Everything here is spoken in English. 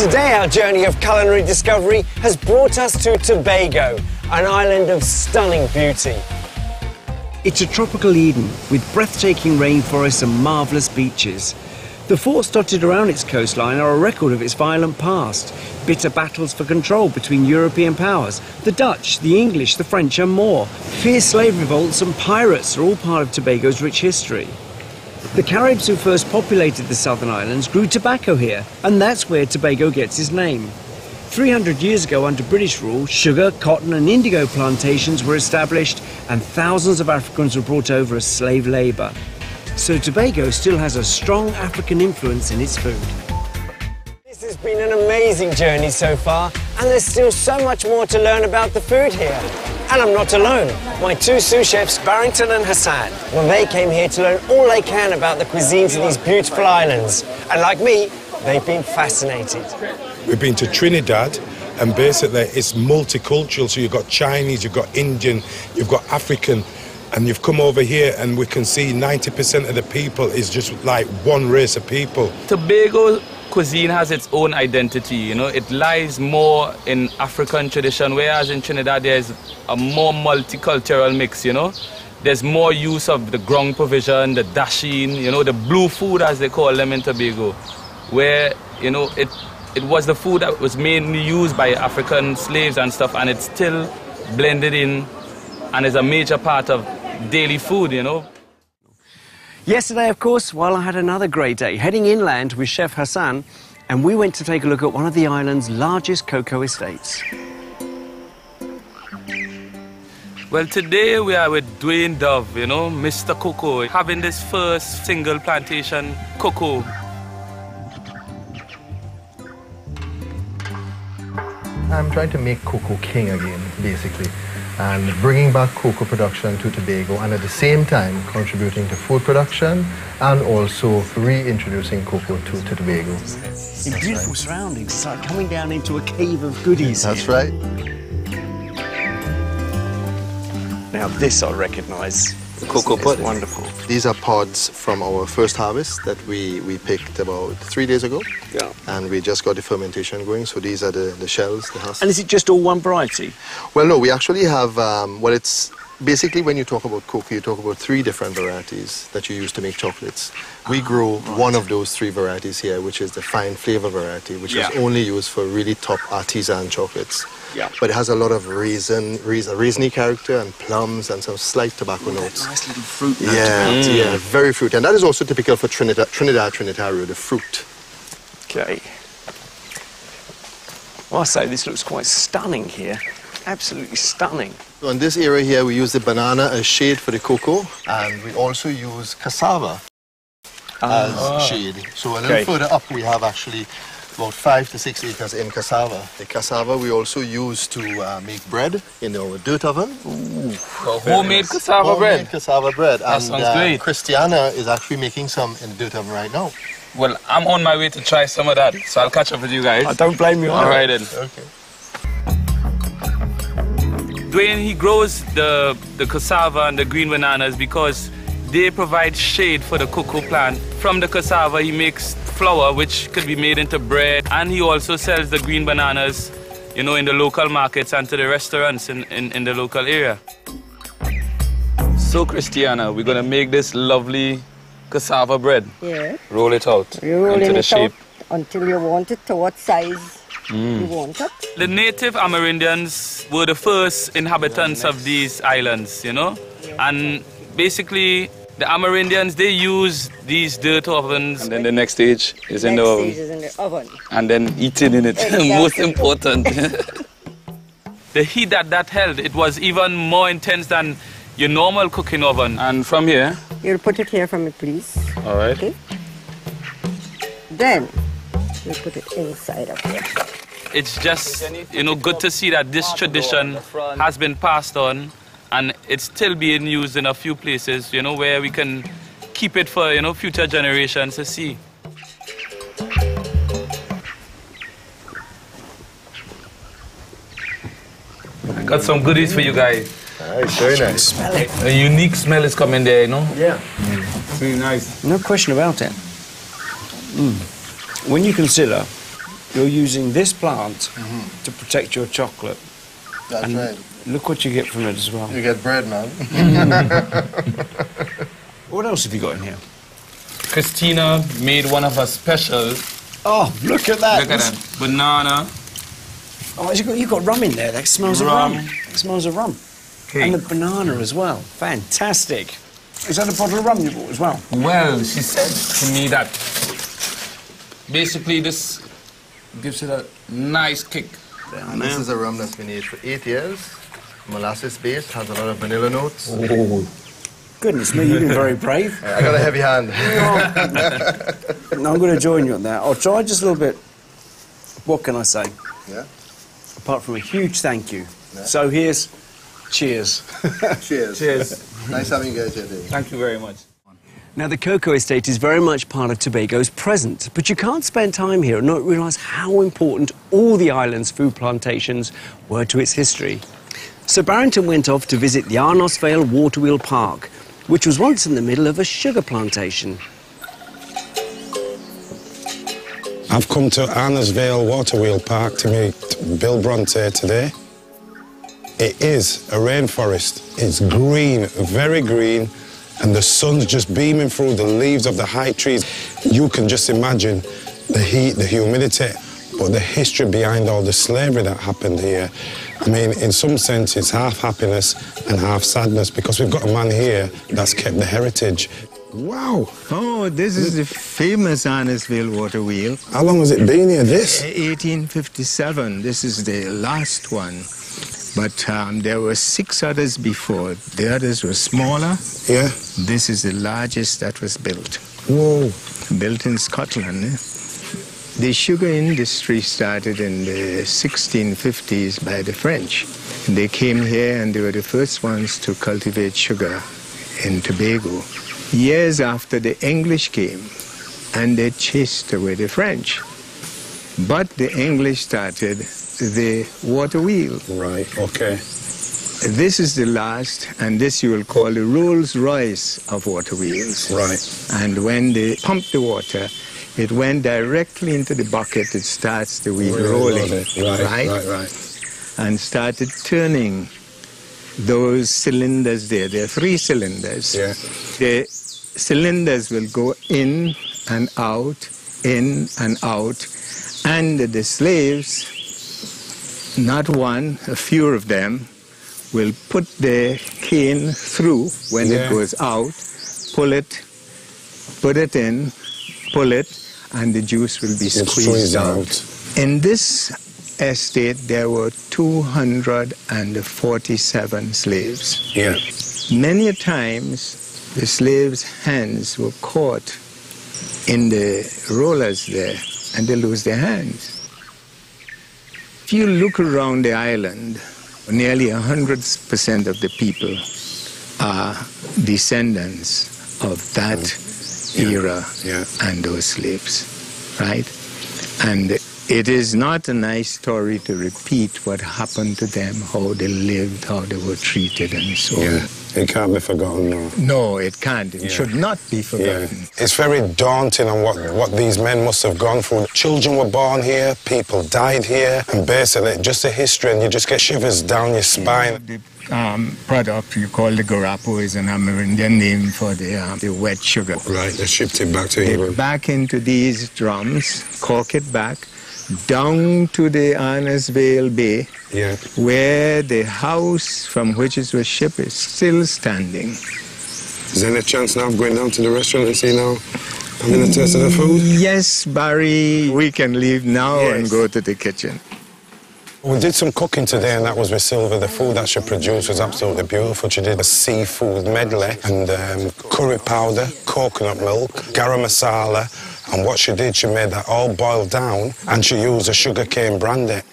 Today our journey of culinary discovery has brought us to Tobago, an island of stunning beauty. It's a tropical Eden with breathtaking rainforests and marvellous beaches. The forts dotted around its coastline are a record of its violent past. Bitter battles for control between European powers, the Dutch, the English, the French and more. Fierce slave revolts and pirates are all part of Tobago's rich history. The Caribs who first populated the southern islands grew tobacco here, and that's where Tobago gets its name. 300 years ago, under British rule, sugar, cotton and indigo plantations were established, and thousands of Africans were brought over as slave labour. So Tobago still has a strong African influence in its food. This has been an amazing journey so far, and there's still so much more to learn about the food here. And I'm not alone. My two sous chefs, Barrington and Hassan, well, they came here to learn all they can about the cuisines of these beautiful islands. And like me, they've been fascinated. We've been to Trinidad, and basically it's multicultural. So you've got Chinese, you've got Indian, you've got African, and you've come over here and we can see 90% of the people is just like one race of people. Tobago cuisine has its own identity, you know. It lies more in African tradition, whereas in Trinidad there's a more multicultural mix, you know. There's more use of the ground provision, the dasheen, you know, the blue food as they call them in Tobago, where, you know, it was the food that was mainly used by African slaves and stuff, and it's still blended in and is a major part of daily food, you know. Yesterday, of course, well, I had another great day, heading inland with Chef Hassan, and we went to take a look at one of the island's largest cocoa estates. Well, today we are with Dwayne Dove, you know, Mr. Cocoa, having this first single plantation cocoa. I'm trying to make cocoa king again, basically, and bringing back cocoa production to Tobago, and at the same time contributing to food production and also reintroducing cocoa to Tobago. In beautiful surroundings, it's like coming down into a cave of goodies. That's right. Now this I recognise. Cocoa pudding. Wonderful. These are pods from our first harvest that we picked about 3 days ago. Yeah. And we just got the fermentation going, so these are the shells, the husks. And is it just all one variety? Well, no, we actually have, well, it's basically when you talk about cocoa, you talk about 3 different varieties that you use to make chocolates. We grow one of those 3 varieties here, which is the fine flavor variety, which is only used for really top artisan chocolates. Yeah. But it has a lot of raisiny character and plums and some slight tobacco notes. Nice little fruit note. Yeah, very fruity. And that is also typical for Trinidad, the fruit. Okay. Well, I say this looks quite stunning here. Absolutely stunning. So in this area here, we use the banana as shade for the cocoa, and we also use cassava as shade. So a little further up, we have actually about 5 to 6 acres in cassava. The cassava we also use to make bread in our dirt oven. Ooh, homemade cassava bread. Homemade cassava bread. That sounds great. Christiana is actually making some in the dirt oven right now. Well, I'm on my way to try some of that, so I'll catch up with you guys. I don't blame you. All right then. Okay. Dwayne, he grows the cassava and the green bananas because they provide shade for the cocoa plant. From the cassava, he makes flour, which could be made into bread, and he also sells the green bananas, you know, in the local markets and to the restaurants in the local area. So, Christiana, we're gonna make this lovely cassava bread. Yeah. Roll it out into the shape. Until you want it to what size you want it. The native Amerindians were the first inhabitants of these islands, you know, and basically the Amerindians, they use these dirt ovens. And then the next stage is in the oven. Next stage is in the oven. And then eating in it, Exactly. most important. The heat that held, it was even more intense than your normal cooking oven. And from here? You'll put it here for me, please. All right. Okay. Then you put it inside of here. It's just, you know, good to see that this tradition has been passed on, and it's still being used in a few places, you know, where we can keep it for, you know, future generations to see. I got some goodies for you guys. Nice, very nice. Smell it. A unique smell is coming there, you know? Yeah. It's really nice. No question about it. When you consider you're using this plant to protect your chocolate. That's and right. Look what you get from it as well. You get bread, man. What else have you got in here? Christina made one of her specials. Oh, look at that. Look at that. Banana. Oh, you've got rum in there. That smells of rum. It smells of rum. Cake. And the banana as well. Fantastic. Is that a bottle of rum you bought as well? Well, she said to me that basically this gives it a nice kick. And this is a rum that's been aged for 8 years. Molasses based, has a lot of vanilla notes. Oh. Goodness me, you've been very brave. I got a heavy hand. No, I'm going to join you on that. I'll try just a little bit. What can I say? Yeah. Apart from a huge thank you. Yeah. So here's cheers. Cheers. Cheers. Nice having you guys here, Dave. Thank you very much. Now, the cocoa estate is very much part of Tobago's present, but you can't spend time here and not realise how important all the island's food plantations were to its history. So Barrington went off to visit the Arnosvale Waterwheel Park, which was once in the middle of a sugar plantation. I've come to Arnosvale Waterwheel Park to meet Bill Bronte today. It is a rainforest. It's green, very green, and the sun's just beaming through the leaves of the high trees. You can just imagine the heat, the humidity, but the history behind all the slavery that happened here. I mean, in some sense, it's half happiness and half sadness, because we've got a man here that's kept the heritage. Wow. Oh, this is the famous Arnosvale water wheel. How long has it been here, this? 1857. This is the last one. But there were 6 others before. The others were smaller. Yeah. This is the largest that was built. Whoa. Built in Scotland. The sugar industry started in the 1650s by the French. They came here and they were the first ones to cultivate sugar in Tobago. Years after, the English came and they chased away the French. But the English started the water wheel. Right, okay. This is the last, and this you will call the Rolls Royce of water wheels. Right. And when they pump the water, it went directly into the bucket. It starts the wheel rolling. Right. And started turning those cylinders there. There are 3 cylinders. Yeah. The cylinders will go in and out, in and out. And the slaves, not one, a few of them, will put their cane through when it goes out, pull it, put it in, pull it, and the juice will be squeezed out. In this estate, there were 247 slaves. Yeah. Many times, the slaves' hands were caught in the rollers there, and they lose their hands. If you look around the island, nearly 100% of the people are descendants of that era and those slaves, right? And it is not a nice story to repeat what happened to them, how they lived, how they were treated, and so on. Yeah, it can't be forgotten, no. No, it can't. It should not be forgotten. Yeah. It's very daunting on what these men must have gone through. Children were born here, people died here, and basically just a history, and you just get shivers down your spine. The product you call the Garapo is an Amerindian name for the wet sugar. Right, they shipped it back to England. Back into these drums, cork it back, down to the Arnosvale Bay, where the house from which it was shipped is still standing. Is there any chance now of going down to the restaurant and see now, having a taste of the food? Yes, Barry, we can leave now and go to the kitchen. We did some cooking today, and that was with Silver. The food that she produced was absolutely beautiful. She did a seafood medley and curry powder, coconut milk, garam masala, and what she did, she made that all boiled down, and she used a sugarcane brandy.